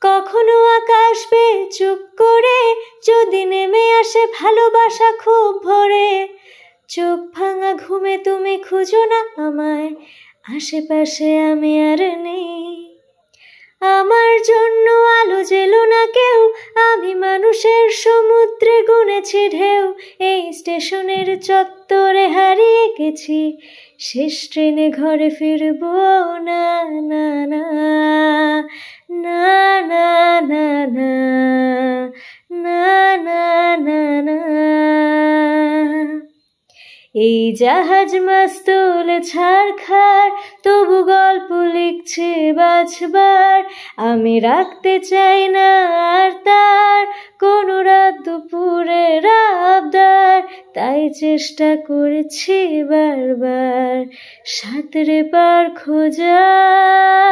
কখনো আকাশ বেয়ে চুপ করে যদি নেমে আসে ভালোবাসা খুব ভরে, চোখ ভাঙা ঘুমে তুমি খুঁজো না আমায়, আশেপাশে আমি আর নেই। আমার জন্য আলো জেলো না কেউ, আমি মানুষের সমুদ্রে গুনেছি ঢেউ। এই স্টেশনের চত্বরে হারিয়ে গেছি, শেষ ট্রেনে ঘরে ফিরবো না না না না না না না না না না না। এই জাহাজ মাস্তুলে ছাড়খাড়, তবু গল্প লিখছে বাছবার। আমি রাখতে চাই না আর তার কোনো রাত দুপুরের আবদার, তাই চেষ্টা করেছি বারবার সাঁতরে পার খোঁজার।